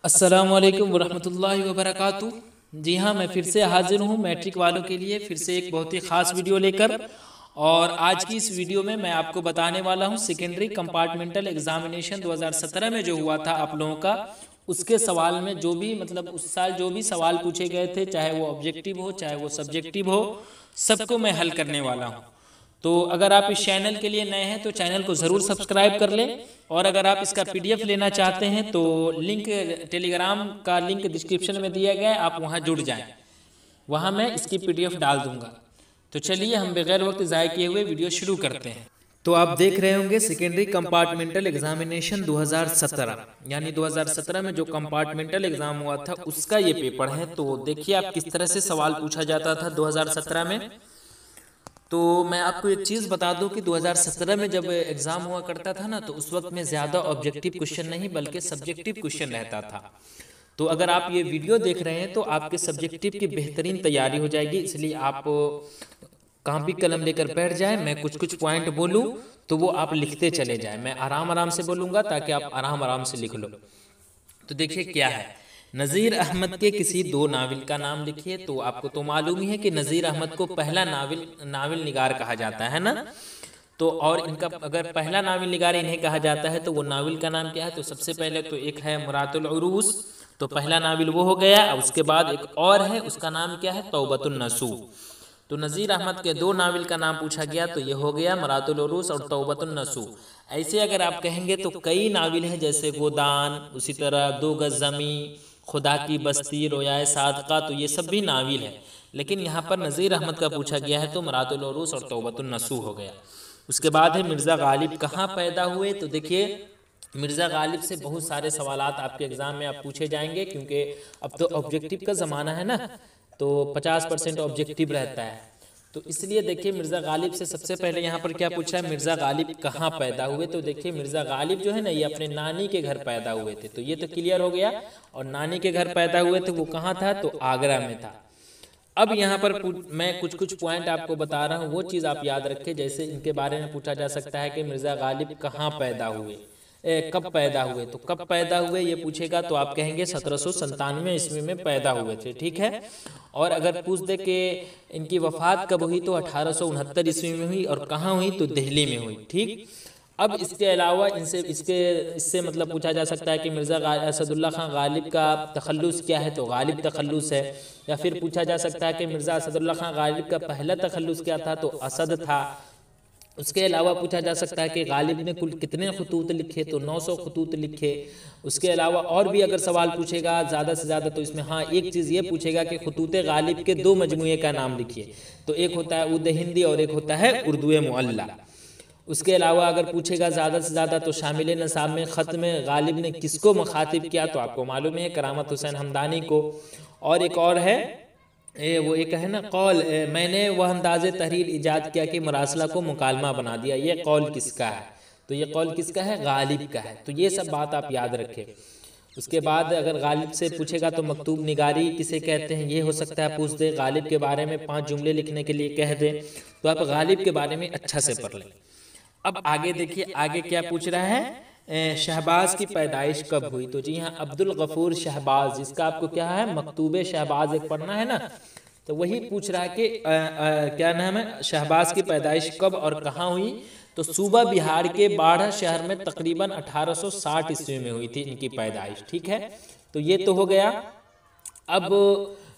अस्सलामुअलैकुम वरहमतुल्लाहि वबरकातुहू। जी हाँ, मैं फिर से हाजिर हूँ मैट्रिक वालों के लिए फिर से एक बहुत ही ख़ास वीडियो लेकर। और आज की इस वीडियो में मैं आपको बताने वाला हूँ सेकेंडरी कंपार्टमेंटल एग्जामिनेशन 2017 में जो हुआ था आप लोगों का, उसके सवाल में जो भी मतलब उस साल जो भी सवाल पूछे गए थे, चाहे वो ऑब्जेक्टिव हो चाहे वो सब्जेक्टिव हो, सबको मैं हल करने वाला हूँ। तो अगर आप इस चैनल के लिए नए हैं तो चैनल को ज़रूर सब्सक्राइब कर लें। और अगर आप इसका पीडीएफ लेना चाहते हैं तो लिंक, टेलीग्राम का लिंक डिस्क्रिप्शन में दिया गया है, आप वहां जुड़ जाएं, वहां मैं इसकी पीडीएफ डाल दूंगा। तो चलिए हम बगैर वक्त ज़ाय किए हुए वीडियो शुरू करते हैं। तो आप देख रहे होंगे सेकेंडरी कंपार्टमेंटल एग्जामिनेशन 2017, यानी 2017 में जो कंपार्टमेंटल एग्जाम हुआ था उसका ये पेपर है। तो देखिए आप किस तरह से सवाल पूछा जाता था 2017 में। तो मैं आपको एक चीज़ बता दूं कि 2017 में जब एग्ज़ाम हुआ करता था ना, तो उस वक्त में ज़्यादा ऑब्जेक्टिव क्वेश्चन नहीं बल्कि सब्जेक्टिव क्वेश्चन रहता था। तो अगर आप ये वीडियो देख रहे हैं तो आपके सब्जेक्टिव की बेहतरीन तैयारी हो जाएगी, इसलिए आप कॉपी कलम लेकर बैठ जाएं। मैं कुछ कुछ पॉइंट बोलूं तो वो आप लिखते चले जाएं। मैं आराम आराम से बोलूँगा ताकि आप आराम आराम से लिख लो। तो देखिए क्या है, नज़ीर अहमद के किसी दो नावल का नाम लिखिए। तो आपको तो मालूम ही है कि नज़ीर अहमद को पहला नावल निगार कहा जाता है ना। तो और इनका अगर पहला नावल निगार इन्हें कहा जाता है तो वो नावल का नाम क्या है? तो सबसे पहले तो एक है मुरातुल उरूस, तो पहला नावल वो हो गया। उसके बाद एक और है, उसका नाम क्या है? तौबतुन नसूह। तो नज़ीर अहमद के दो नावल का नाम पूछा गया, तो ये हो गया मुरातुल उरूस और तौबतुन नसूह। ऐसे अगर आप कहेंगे तो कई नावल हैं, जैसे गोदान, उसी तरह दो गज ज़मी, खुदा की बस्ती, रोयाए सादका, तो ये सब भी नावल है। लेकिन यहाँ पर नज़ीर अहमद का पूछा गया है तो मुरातुल उरूस और तौबतुन नसूह हो गया। उसके बाद है मिर्ज़ा गालिब कहाँ पैदा हुए। तो देखिए मिर्ज़ा गालिब से बहुत सारे सवालात आपके एग्ज़ाम में आप पूछे जाएंगे, क्योंकि अब तो ऑब्जेक्टिव का ज़माना है ना, तो 50% ऑब्जेक्टिव रहता है। तो इसलिए देखिए मिर्ज़ा गालिब से सबसे पहले यहाँ पर क्या पूछा है, मिर्ज़ा गालिब कहाँ पैदा हुए। तो देखिए मिर्ज़ा गालिब जो है ना, ये अपने नानी के घर पैदा हुए थे, तो ये तो क्लियर हो गया। और नानी के घर पैदा हुए थे वो कहाँ था? तो आगरा में था। अब यहाँ पर मैं कुछ कुछ पॉइंट आपको बता रहा हूँ, वो चीज़ आप याद रखें। जैसे इनके बारे में पूछा जा सकता है कि मिर्ज़ा गालिब कहाँ पैदा हुए, कब पैदा हुए। तो कब पैदा हुए ये पूछेगा तो आप कहेंगे 1797 ईस्वी में पैदा हुए थे, ठीक है। और अगर पूछ दे कि इनकी वफ़ात कब हुई, तो 1869 ईस्वी में हुई। और कहाँ हुई? तो दिल्ली में हुई, ठीक। अब इसके अलावा इससे मतलब पूछा जा सकता है कि मिर्ज़ा असदुल्ला खां गालिब का तखल्लुस क्या है। तो गालिब तखल्लुस है। या फिर पूछा जा सकता है कि मिर्ज़ा असदुल्ला खां गालिब का पहला तखल्लुस क्या था? तो असद था। उसके अलावा पूछा जा सकता है कि गालिब ने कुल कितने खतूत लिखे? तो 900 खतूत लिखे। उसके अलावा और भी अगर सवाल पूछेगा ज़्यादा से ज़्यादा, तो इसमें हाँ एक चीज़ ये पूछेगा कि खतूत गालिब के दो मजमूए का नाम लिखिए। तो एक होता है उर्द हिंदी और एक होता है उर्दू मुअल्ला। उसके अलावा अगर पूछेगा ज़्यादा से ज़्यादा तो शामिल नसाब में ख़त में गालिब ने किसको मुखातिब किया? तो आपको मालूम है करामत हुसैन हमदानी को। और एक और है वो एक है ना कौल, मैंने वह अंदाज़े तहरीर ईजाद किया कि मरासला को मुकालमा बना दिया। ये कौल किसका है? तो ये कौल किसका है? गालिब का है। तो ये सब बात आप याद रखें। उसके बाद अगर गालिब से पूछेगा तो मकतूब निगारी किसे कहते हैं, ये हो सकता है पूछ दे। गालिब के बारे में 5 जुमले लिखने के लिए कह दें, तो आप गालिब के बारे में अच्छा से पढ़ लें। अब आगे देखिए आगे क्या पूछ रहा है, शहबाज की पैदाइश कब हुई। तो जी हाँ, अब्दुल गफूर शहबाज, जिसका आपको क्या है महबूब शहबाज एक पढ़ना है ना, तो वही पूछ रहा है कि क्या नाम है, शहबाज की पैदाइश कब और कहाँ हुई। तो सूबा बिहार के बाढ़ शहर में तकरीबन 1860 ईस्वी में हुई थी इनकी पैदाइश, ठीक है। तो ये तो हो गया। अब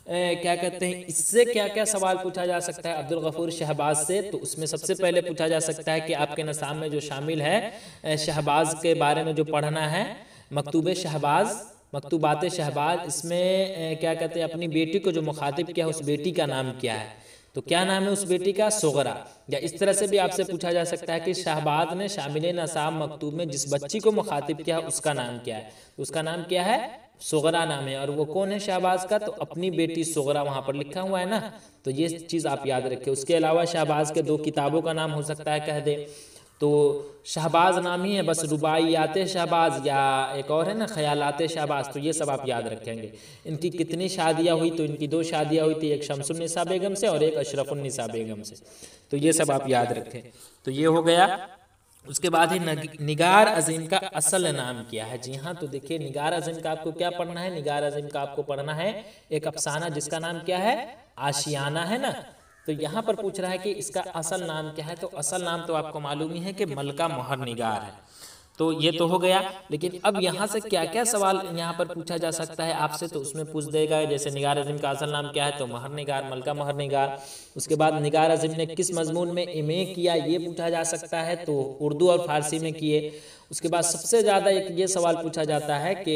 क्या कहते हैं, इससे क्या क्या सवाल पूछा जा सकता है अब्दुल गफूर शहबाज से। तो उसमें सबसे पहले पूछा जा सकता है कि आपके निसाब में जो शामिल है शहबाज के बारे में जो पढ़ना है, मकतूब शहबाज, मकतूबात शहबाज, इसमें क्या कहते हैं अपनी बेटी को जो मुखातिब किया उस बेटी का नाम क्या है। तो क्या नाम है उस बेटी का? सुगरा। या इस तरह से भी आपसे पूछा जा सकता है कि शहबाज ने शामिल नसाब मकतूब में जिस बच्ची को मुखातिब किया उसका नाम क्या है। तो उसका नाम क्या है? सुगरा नाम है। और वो कौन है शहबाज का? तो अपनी बेटी सुगरा वहाँ पर लिखा हुआ है ना, तो ये चीज़ आप याद रखें। उसके अलावा शहबाज के 2 किताबों का नाम हो सकता है कह दे। तो शहबाज नाम ही है बस, रुबाइयात शहबाज या एक और है ना ख्यालात शहबाज, तो ये सब आप याद रखेंगे। इनकी कितनी शादियाँ हुई? तो इनकी 2 शादियाँ हुई थी, एक शमसुन्निसा बेगम से और एक अशरफुन्निसा बेगम से। तो ये सब आप याद रखें। तो ये हो गया। उसके बाद है निगार अजीम का असल नाम क्या है। जी हाँ, तो देखिए निगार अजीम का आपको क्या पढ़ना है, निगार अजीम का आपको पढ़ना है एक अफसाना जिसका नाम क्या है, आशियाना है ना। तो यहाँ पर पूछ रहा है कि इसका असल नाम क्या है, तो असल नाम तो आपको मालूम ही है कि मलका मोहर निगार है। तो ये तो हो गया, लेकिन अब यहाँ से क्या क्या सवाल यहाँ पर पूछा जा सकता है आपसे, तो उसमें पूछ देगा जैसे निगार अजीम का असल नाम क्या है, तो महर निगार, मलका महर निगार। उसके बाद निगार अजीम ने किस मजमून में एमए किया, ये पूछा जा सकता है, तो उर्दू और फारसी में किए। उसके बाद सबसे ज़्यादा एक ये सवाल पूछा जाता है कि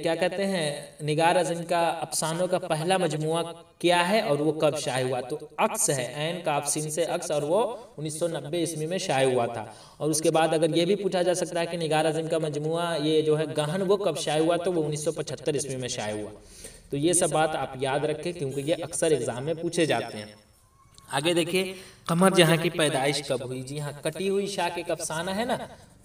क्या कहते हैं, निगार अजीम का अफसानों का पहला मजमुआ क्या है और वो कब शाये हुआ, तो अक्स है, ऐन काफ सीन से अक्स, और वो 1990 ईस्वी में शाये हुआ था। और उसके बाद अगर ये भी पूछा जा सकता है कि निगार अजीम का मजमुआ ये जो है गहन वो कब शाये हुआ, तो वो 1975 ईस्वी में शाये हुआ। तो ये सब बात आप याद रखें क्योंकि ये अक्सर एग्जाम में पूछे जाते हैं। आगे देखिए कमर जहाँ की पैदाइश कब हुई। जी हाँ, कटी हुई शाह के अफसाना है ना,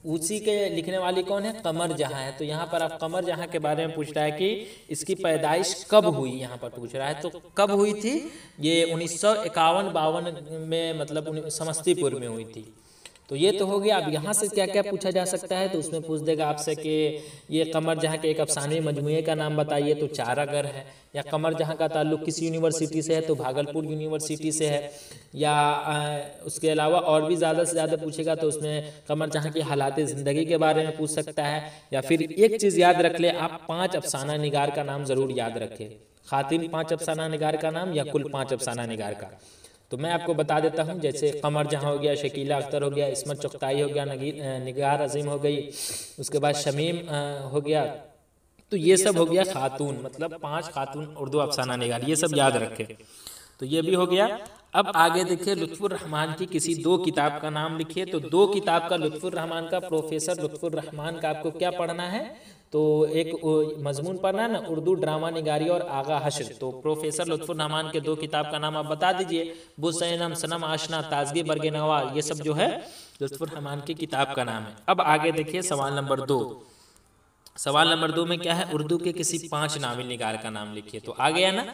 उसी के लिखने वाली कौन है, कमर जहाँ है। तो यहाँ पर आप कमर जहाँ के बारे में पूछ रहा है कि इसकी पैदाइश कब हुई, यहाँ पर पूछ रहा है, तो कब हुई थी, ये 1951-52 में, मतलब समस्तीपुर में हुई थी। तो ये तो हो गया। अब यहाँ से क्या क्या पूछा जा सकता है, तो उसमें पूछ देगा आपसे कि ये कमर जहाँ के एक अफसानवी मजमूए का नाम बताइए, तो चारागर है। या कमर जहाँ का ताल्लुक किस यूनिवर्सिटी से है, तो भागलपुर यूनिवर्सिटी से है। या उसके अलावा और भी ज़्यादा से ज़्यादा पूछेगा तो उसमें कमर जहाँ की हालात ज़िंदगी के बारे में पूछ सकता है। या फिर एक चीज़ याद रख ले आप, 5 अफसाना निगार का नाम ज़रूर याद रखें। खातिन 5 अफसाना निगार का नाम या कुल 5 अफसाना निगार का। तो मैं आपको बता देता हूँ, जैसे कमर जहाँ हो गया, शकीला अख्तर हो गया, इस्मत चुगताई हो गया, निगार अजीम हो गई, उसके बाद शमीम हो गया। तो ये सब हो गया खातून, मतलब 5 खातून उर्दू अफसाना निगार, ये सब याद रखें। तो ये भी हो गया। अब आगे देखिए लुत्फुर रहमान की किसी 2 किताब का नाम लिखिए। तो 2 किताब का लुत्फुर रहमान का, प्रोफेसर लुत्फुर रहमान का आपको क्या पढ़ना है, तो एक मजमून पढ़ना है ना, उर्दू ड्रामा निगारी और आगा हश्र। तो प्रोफेसर लुत्फुर रहमान के 2 किताब का नाम आप बता दीजिए। बुसैनम, सनम आशना, ताजगी बरगे नवा, ये सब जो है लुत्फुर रहमान की किताब का नाम है। अब आगे देखिए सवाल नंबर 2। सवाल नंबर 2 में क्या है, उर्दू के किसी 5 नाविल निगार का नाम लिखिए। तो आ गया ना,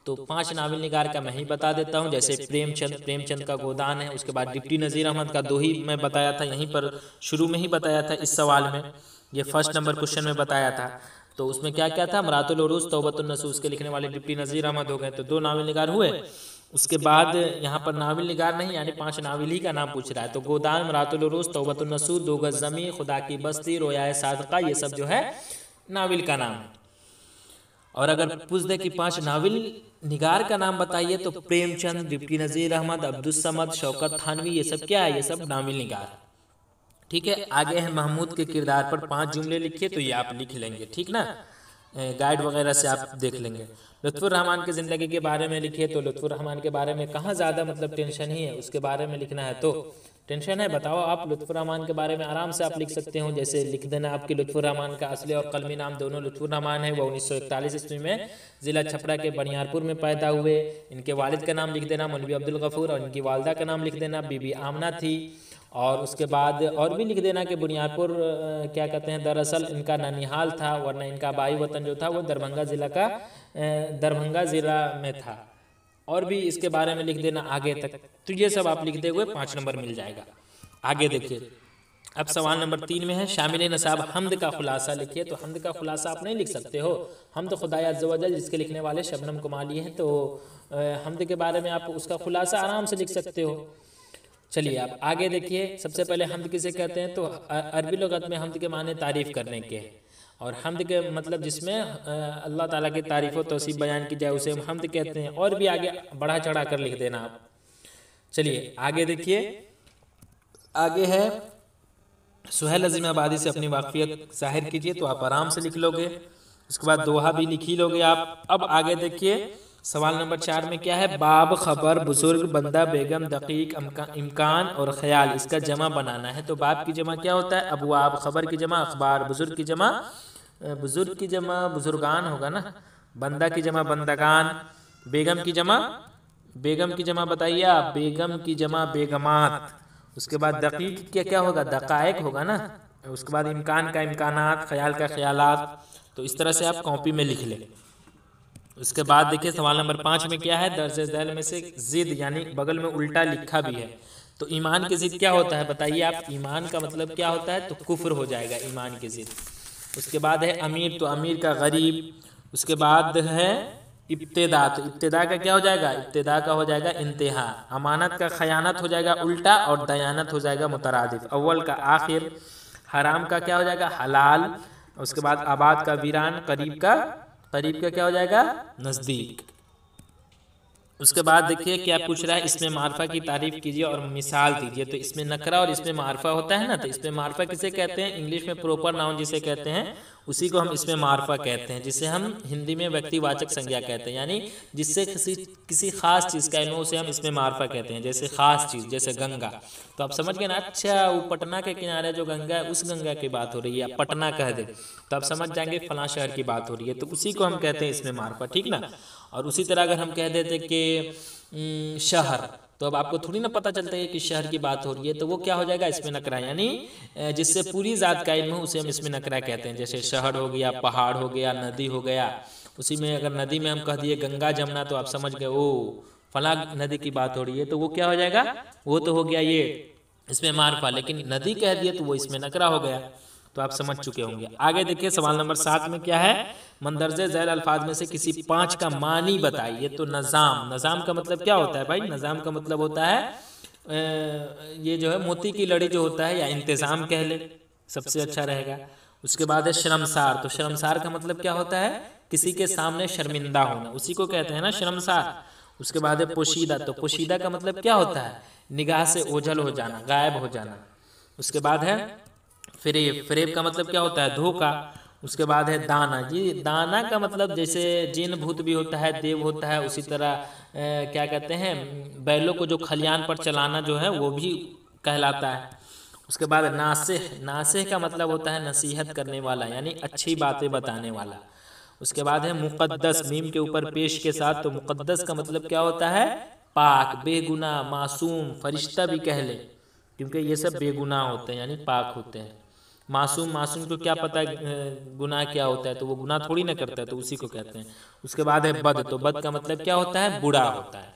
तो 5 नाविल निगार का मैं ही बता देता हूँ। जैसे प्रेमचंद का गोदान है। उसके बाद डिप्टी नज़ीर अहमद का 2 ही मैं बताया था, यहीं पर शुरू में ही बताया था इस सवाल में, ये फर्स्ट नंबर क्वेश्चन में बताया था। तो उसमें क्या क्या था, मरातुल उरूज, तौबतुन नसूस के लिखने वाले डिप्टी नज़ीर अहमद हो गए, तो 2 नाविल निगार हुए। उसके बाद यहाँ पर नाविल निगार नहीं, यानी 5 नाविल ही का नाम पूछ रहा है। तो गोदान, मरातुल उरूज, तौबतुन नसूस, 2 गज ज़मीं, खुदा की बस्ती, रोयाए सादका, ये सब जो है नाविल का नाम है। और अगर पूछ दे कि 5 नाविल निगार का नाम बताइए, तो प्रेमचंद, डिप्टी नज़ीर अहमद, अब्दुस समद, शौकत थानवी, ये सब क्या है, ये सब नाविल निगार। ठीक है। आगे है महमूद के किरदार पर 5 जुमले लिखिए। तो ये आप लिख लेंगे, ठीक ना, गाइड वगैरह से आप देख लेंगे। लुत्फुर रहमान की ज़िंदगी के बारे में लिखिए। तो लुत्फुर रहमान के बारे में कहाँ ज़्यादा मतलब टेंशन ही है, उसके बारे में लिखना है। तो टेंशन है, बताओ आप, लुत्फुर रहमान के बारे में आराम से आप लिख सकते हो। जैसे लिख देना आपकी लुत्फुर रहमान का असली और कलमी नाम दोनों लुत्फुर रहमान है। वो 1941 ईस्वी में ज़िला छपरा के बनियारपुर में पैदा हुए। इनके वालिद का नाम लिख देना मौलवी अब्दुल गफूर, और इनकी वालदा का नाम लिख देना बीबी आमना थी। और उसके बाद और भी लिख देना कि बुनियादपुर क्या कहते हैं, दरअसल इनका ननिहाल था, वरना इनका बाई वतन जो था वो दरभंगा ज़िला में था। और भी इसके बारे में लिख देना आगे तक। तो ये सब आप लिखते हुए 5 नंबर मिल जाएगा। आगे देखिए अब सवाल नंबर 3 में है, शामिल नसाब हमद का खुलासा लिखिए। तो हमद का खुलासा आप नहीं लिख सकते हो, हमद खुदाए अज़्ज़ व जल, जिसके लिखने वाले शबनम कुमारी हैं। तो हमद के बारे में आप उसका खुलासा आराम से लिख सकते हो। चलिए आप आगे देखिए। सबसे पहले हमद किसे कहते हैं, तो अरबी लुगत में हमद के माने तारीफ़ करने के हैं। और हमद के मतलब जिसमें अल्लाह ताला की तारीफ़ व तौसीफ़ बयान की जाए उसे हम हमद कहते हैं। और भी आगे बढ़ा चढ़ा कर लिख देना आप। चलिए आगे देखिए, आगे है सुहेल अज़ीम आबादी से अपनी वाक़फ़ियत ज़ाहिर कीजिए। तो आप आराम से लिख लोगे। उसके बाद दोहा भी लिख ही लोगे आप। अब आगे देखिए सवाल नंबर 4 में क्या है, बाब, खबर, बुजुर्ग, बंदा, बेगम, दकीक, इम्कान और ख्याल, इसका जमा बनाना है। तो बाब की जमा क्या होता है, अबवाब, खबर की जमा अखबार, बुजुर्ग की जमा बुजुर्गान होगा ना, बंदा की जमा बंदगान, बेगम की जमा बताइए आप, बेगम की जमा बेगमात। उसके बाद दकीक क्या होगा, दकाइक होगा ना। उसके बाद इम्कान का इम्कानात, ख्याल का ख्यालात। तो इस तरह से आप कॉपी में लिख लें। उसके बाद देखिए सवाल नंबर 5 में क्या है, दर्ज झैल में से जिद यानी बगल में उल्टा लिखा भी है। तो ईमान की ज़िद क्या होता है बताइए आप, ईमान का मतलब क्या होता है, तो कुफ्र हो जाएगा ईमान की ज़िद। उसके बाद है अमीर, तो अमीर का गरीब। उसके बाद है इब्तिदा, तो इब्तिदा का क्या हो जाएगा, इब्तिदा का हो जाएगा इंतहा। अमानत का खयानत हो जाएगा उल्टा, और दयानत हो जाएगा मुतरादिफ। अव्वल का आखिर। हराम का क्या हो जाएगा, हलाल। उसके बाद आबाद का वीरान, करीब का क्या हो जाएगा, नज़दीक। उसके बाद देखिए क्या पूछ रहा है, इसमें मार्फा की तारीफ कीजिए और मिसाल दीजिए। तो इसमें नकरा और इसमें मार्फा होता है ना, तो इसमें मार्फा किसे कहते हैं, इंग्लिश में प्रॉपर नाउन जिसे कहते हैं उसी को हम इसमें मार्फा कहते हैं, जिसे हम हिंदी में व्यक्तिवाचक संज्ञा कहते हैं, यानी जिससे किसी खास चीज़ का इल्म उसे हम इसमें मार्फा कहते हैं। जैसे खास चीज़, जैसे गंगा, तो आप समझ गए ना, अच्छा वो पटना के किनारे जो गंगा है उस गंगा की बात हो रही है, पटना कह दे तो आप समझ जाएंगे फलां शहर की बात हो रही है, तो उसी को हम कहते हैं इसमें मार्फा, ठीक ना। और उसी तरह अगर हम कह देते कि शहर, तो अब आपको थोड़ी ना पता चलता है कि शहर की बात हो रही है, तो वो क्या हो जाएगा इसमें नकरा, यानी जिससे पूरी ज़ात का इल्म हो उसे हम इसमें नकरा कहते हैं। जैसे शहर हो गया, पहाड़ हो गया, नदी हो गया। उसी में अगर नदी में हम कह दिए गंगा जमुना, तो आप समझ गए ओ फला नदी की बात हो रही है, तो वो क्या हो जाएगा, वो तो हो गया ये इसमें मार्फा। लेकिन नदी कह दिए तो वो इसमें नकरा हो गया, तो आप समझ चुके होंगे। आगे देखिए सवाल नंबर 7 में क्या है, मंदरजे झैल अल्फाज में से किसी 5 का मानी बताइए। तो नज़ाम, नज़ाम का मतलब क्या होता है भाई, नज़ाम का मतलब होता है ये जो है मोती की लड़ी जो होता है, या इंतज़ाम कह ले, सबसे अच्छा रहेगा। उसके बाद है शर्मसार, तो शर्मसार का मतलब क्या होता है, किसी के सामने शर्मिंदा होना, उसी को कहते हैं ना शर्मसार। उसके बाद है पोशीदा, तो पोशीदा का मतलब क्या होता है, निगाह से ओझल हो जाना, गायब हो जाना। उसके बाद है फरेब, फरेब का मतलब क्या होता है, धोखा। उसके बाद है दाना, जी दाना का मतलब जैसे जिन भूत भी होता है, देव होता है, उसी तरह क्या कहते हैं, बैलों को जो खलियान पर चलाना जो है वो भी कहलाता है। उसके बाद नासिह, नासिह का मतलब होता है नसीहत करने वाला, यानी अच्छी बातें बताने वाला। उसके बाद है मुक़द्दस, मीम के ऊपर पेश के साथ, तो मुक़द्दस का मतलब क्या होता है, पाक, बेगुनाह, मासूम, फरिश्ता भी कह ले, क्योंकि ये सब बेगुनाह होते हैं यानी पाक होते हैं। मासूम, मासूम को क्या पता गुनाह क्या होता है, तो वो गुनाह थोड़ी ना करता है, तो उसी को कहते हैं। उसके बाद है बद, तो बद का मतलब क्या होता है, बुरा होता है।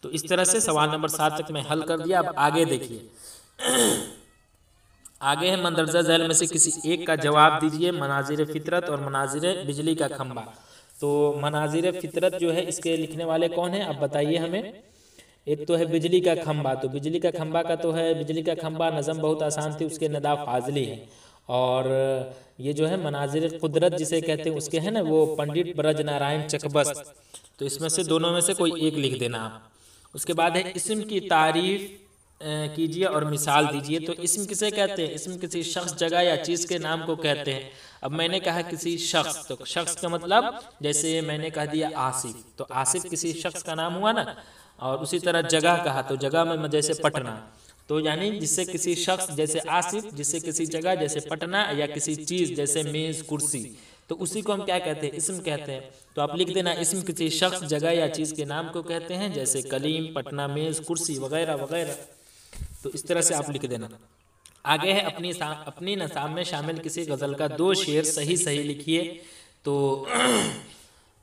तो इस तरह से सवाल नंबर 7 तक मैं हल कर दिया। अब आगे देखिए, आगे है मंदरजा झैल में से किसी एक का जवाब दीजिए। मनाजिर फितरत और मनाजिर बिजली का खंबा। तो मनाजिर फितरत जो है इसके लिखने वाले कौन है, अब बताइए हमें। एक तो है बिजली का खंबा, तो बिजली का खंबा का तो है, बिजली का खंबा नज़म बहुत आसान थी, उसके नदा फाजली है। और ये जो है मनाजिर कुदरत जिसे कहते हैं उसके है ना, वो पंडित ब्रज नारायण चकबस। तो इसमें से दोनों में से कोई एक लिख देना आप। उसके बाद है इस्म की तारीफ कीजिए और मिसाल दीजिए। तो इस्म किसे कहते हैं, इस्म किसी शख्स, जगह या चीज़ के नाम को कहते हैं। अब मैंने कहा किसी शख्स, तो शख्स का मतलब जैसे मैंने कह दिया आसिफ, तो आसिफ किसी शख्स का नाम हुआ ना। और उसी तरह जगह कहा, तो जगह में जैसे पटना, तो यानी जिससे किसी शख्स जैसे आसिफ, जिससे किसी जगह जैसे पटना, या किसी चीज़ जैसे मेज़ कुर्सी, तो उसी को हम क्या कहते हैं, इस्म कहते हैं। तो आप लिख देना इस्म किसी शख्स, जगह या चीज़ के नाम को कहते हैं, जैसे कलीम, पटना, मेज़, कुर्सी वगैरह वगैरह। तो इस तरह से आप लिख देना। आगे है अपनी नसाब में शामिल किसी गज़ल का 2 शेर सही सही लिखिए। तो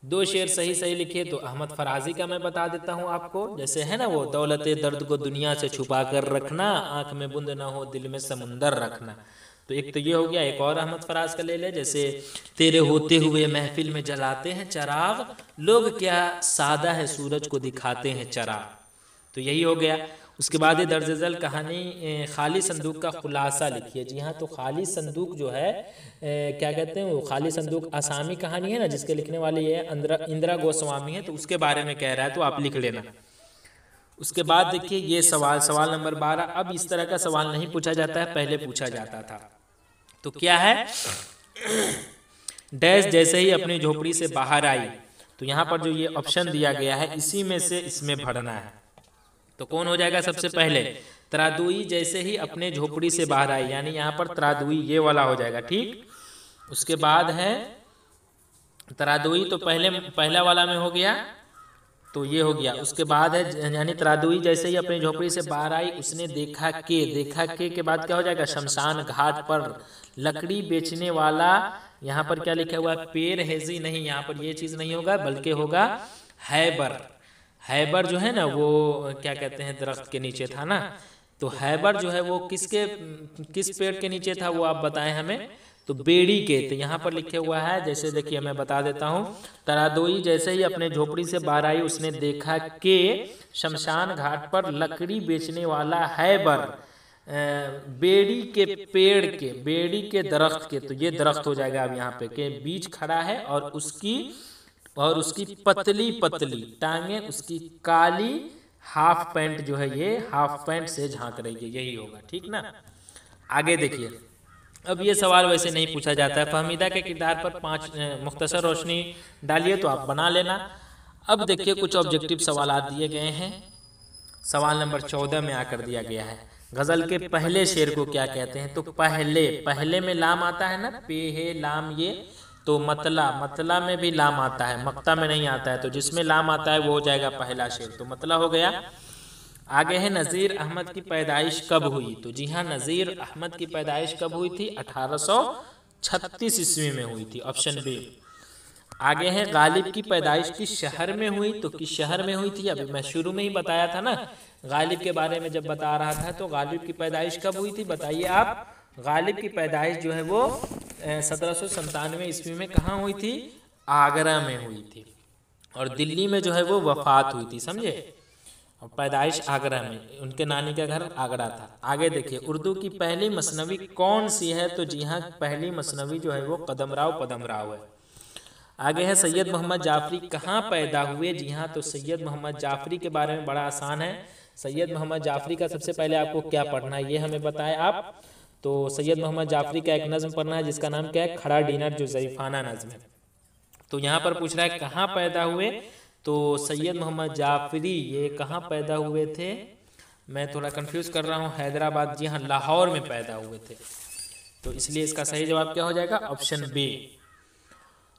2 शेर सही सही लिखिए। तो अहमद फराजी का मैं बता देता हूँ आपको, जैसे है ना वो, दौलत दर्द को दुनिया से छुपा कर रखना, आंख में बूंद ना हो दिल में समुंदर रखना। तो एक तो ये हो गया। एक और अहमद फराज का ले ले, जैसे तेरे होते हुए महफिल में जलाते हैं चराग, लोग क्या सादा है सूरज को दिखाते हैं चराग। तो यही हो गया। उसके बाद ये दर्ज झैल कहानी खाली संदूक का खुलासा लिखिए। जी हाँ, तो खाली संदूक जो है क्या कहते हैं, वो खाली संदूक आसामी कहानी है ना, जिसके लिखने वाली ये इंदिरा गोस्वामी है, तो उसके बारे में कह रहा है, तो आप लिख लेना। उसके बाद देखिए ये सवाल नंबर 12। अब इस तरह का सवाल नहीं पूछा जाता है, पहले पूछा जाता था। तो क्या है, डैश जैसे ही अपनी झोपड़ी से बाहर आई, तो यहाँ पर जो ये ऑप्शन दिया गया है इसी में से इसमें भरना है। तो कौन हो जाएगा सबसे पहले, तरादुई जैसे ही अपने झोपड़ी से बाहर आई, यानी यहाँ पर तरादुई ये वाला हो जाएगा, ठीक। उसके बाद है तरादुई, तो पहला वाला में हो गया, तो ये हो गया। उसके बाद है यानी तरादुई जैसे ही अपनी झोपड़ी से बाहर आई, उसने देखा के बाद क्या हो जाएगा, शमशान घाट पर लकड़ी बेचने वाला। यहाँ पर क्या लिखा हुआ है, पेड़ हेजी नहीं, यहाँ पर ये चीज़ नहीं होगा, बल्कि होगा हैबर। हैबर जो है ना वो क्या कहते हैं, दरख्त के नीचे था ना, तो हैबर जो है वो किस पेड़ के नीचे था वो आप बताएं हमें। तो बेड़ी के, तो यहाँ पर लिखे हुआ है, जैसे देखिए मैं बता देता हूँ। तरादोई जैसे ही अपने झोपड़ी से बाहर आई उसने देखा कि शमशान घाट पर लकड़ी बेचने वाला हैबर बेड़ी के पेड़ के, बेड़ी के दरख्त के, तो ये दरख्त हो जाएगा अब यहाँ पे, के बीच खड़ा है और उसकी पतली पतली टांगे, उसकी काली हाफ पैंट जो है ये हाफ पैंट से झांक रही है, यही होगा, ठीक ना। आगे देखिए, अब ये सवाल वैसे नहीं पूछा जाता है। फहमीदा के किरदार पर 5 मुख्तसर रोशनी डालिए, तो आप बना लेना। अब देखिए कुछ ऑब्जेक्टिव सवाल दिए गए हैं। सवाल नंबर 14 में आकर दिया गया है, गजल के पहले शेर को क्या कहते हैं। तो पहले में लाम आता है ना, पे है लाम ये, तो मतला में भी लाम आता है, मक्ता में नहीं आता है, तो जिसमें लाम आता है वो हो जाएगा पहला शेर, तो मतला हो गया। आगे है नज़ीर अहमद की पैदाइश कब हुई। तो जी हाँ, नज़ीर अहमद की पैदाइश कब हुई थी, 1836 ईस्वी में हुई थी, ऑप्शन बी। आगे है गालिब की पैदाइश किस शहर में हुई। तो किस शहर में हुई थी, अभी मैं शुरू में ही बताया था ना, गालिब के बारे में जब बता रहा था। तो गालिब की पैदाइश कब हुई थी बताइए आप। गालिब की पैदाइश जो है वो 1797 ईस्वी में कहाँ हुई थी, आगरा में हुई थी, और दिल्ली में जो है वो वफात हुई थी, समझे। और पैदाइश आगरा में, उनके नानी का घर आगरा था। आगे देखिए, उर्दू की पहली मसनवी कौन सी है। तो जी हाँ, पहली मसनवी जो है वो कदमराव है। आगे है सैयद मोहम्मद जाफरी कहाँ पैदा हुए। जी हाँ, तो सैयद मोहम्मद जाफरी के बारे में बड़ा आसान है। सैयद मोहम्मद जाफरी का सबसे पहले आपको क्या पढ़ना है ये हमें बताएं आप। तो सैयद मोहम्मद जाफरी का एक नज़्म पढ़ना है जिसका नाम क्या है, खड़ा डिनर, जो ज़ईफ़ाना नज़्म है। तो यहाँ पर पूछ रहा है कहाँ पैदा हुए। तो सैयद मोहम्मद जाफरी ये कहाँ पैदा हुए थे, मैं थोड़ा कंफ्यूज कर रहा हूँ, हैदराबाद, जी हाँ, लाहौर में पैदा हुए थे। तो इसलिए इसका सही जवाब क्या हो जाएगा, ऑप्शन बी।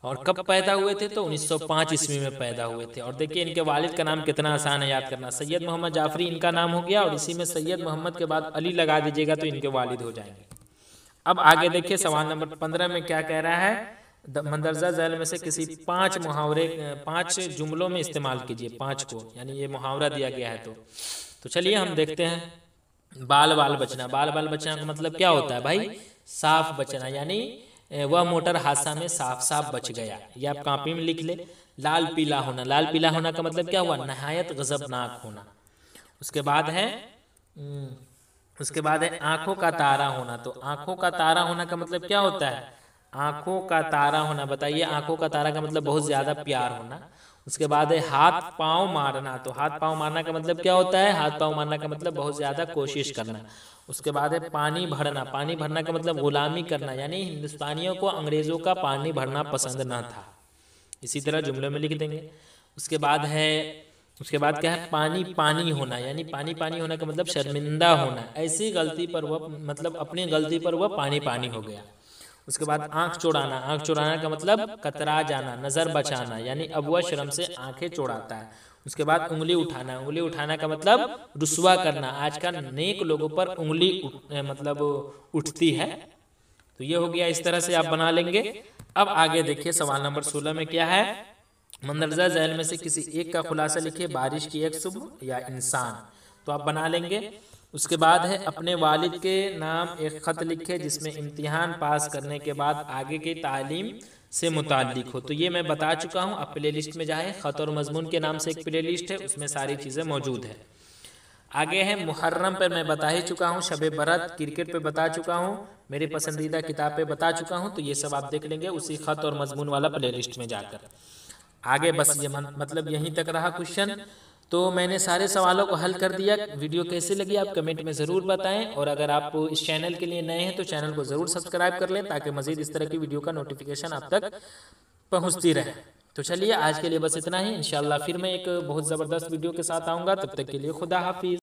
और कब पैदा हुए थे, तो 1905 ईस्वी में पैदा हुए थे। और देखिए इनके वालिद का नाम कितना आसान है याद करना, सैयद मोहम्मद जाफरी इनका नाम हो गया, और इसी में सैयद मोहम्मद के बाद अली लगा दीजिएगा तो इनके वालिद हो जाएंगे। अब आगे देखिए सवाल नंबर 15 में क्या कह रहा है, मंदरजा झैल में से किसी 5 मुहावरे 5 जुमलों में इस्तेमाल कीजिए, 5 को, यानी ये मुहावरा दिया गया है। तो चलिए हम देखते हैं। बाल बाल बचना, बाल बाल बचना का मतलब क्या होता है भाई, साफ बचना, यानी वह मोटर हादसा में साफ साफ बच गया, ये आप कॉपी में लिख ले। लाल पीला होना, लाल पीला होना का मतलब क्या हुआ, नहायत गजबनाक होना। उसके बाद है आंखों का तारा होना। तो आंखों का तारा होना का मतलब क्या होता है, आंखों का तारा होना, बताइए। आंखों का तारा का मतलब बहुत ज्यादा प्यार होना। उसके बाद है हाथ पांव मारना। तो हाथ पांव मारना का मतलब क्या होता है, हाथ पांव मारना का मतलब बहुत ज्यादा कोशिश करना। उसके बाद है पानी भरना, पानी भरना का मतलब गुलामी करना, यानी हिंदुस्तानियों को अंग्रेजों का पानी भरना पसंद ना था। इसी तरह जुमले में लिख देंगे। उसके बाद क्या है, पानी पानी होना, यानी पानी पानी होना का मतलब शर्मिंदा होना, ऐसी गलती पर वह, मतलब अपनी गलती पर वह पानी पानी हो गया। उसके बाद आंख चुराना, आंख चुराना का मतलब कतरा जाना, नजर बचाना, यानी अब वह शर्म से आंखें चुराता है। उसके बाद उंगली उठाना, उंगली उठाना का मतलब रुस्वा करना, आजकल नेक लोगों पर उंगली मतलब उठती है। तो ये हो गया, इस तरह से आप बना लेंगे। अब आगे देखिए सवाल नंबर 16 में क्या है, मंदरजा झैल में से किसी एक का खुलासा लिखिए, बारिश की एक सुबह या इंसान। तो आप बना लेंगे। उसके बाद है अपने वालिद के नाम एक ख़त लिखे जिसमें इम्तिहान पास करने के बाद आगे की तालीम से मुताल्लिक हो। तो ये मैं बता चुका हूँ, आप प्ले लिस्ट में जाएँ, ख़त और मजमून के नाम से एक प्ले लिस्ट है, उसमें सारी चीज़ें मौजूद है। आगे है मुहर्रम पर मैं बता ही चुका हूँ, शब बरत, क्रिकेट पे बता चुका हूँ, मेरी पसंदीदा किताब पे बता चुका हूँ। तो ये सब आप देख लेंगे उसी ख़त और मजमून वाला प्ले लिस्ट में जाकर। आगे बस ये मतलब यहीं तक रहा क्वेश्चन। तो मैंने सारे सवालों को हल कर दिया। वीडियो कैसे लगी आप कमेंट में ज़रूर बताएं, और अगर आप इस चैनल के लिए नए हैं तो चैनल को ज़रूर सब्सक्राइब कर लें ताकि मज़ीद इस तरह की वीडियो का नोटिफिकेशन आप तक पहुंचती रहे। तो चलिए आज के लिए बस इतना ही, इंशाल्लाह फिर मैं एक बहुत ज़बरदस्त वीडियो के साथ आऊँगा। तब तक के लिए खुदा हाफिज़।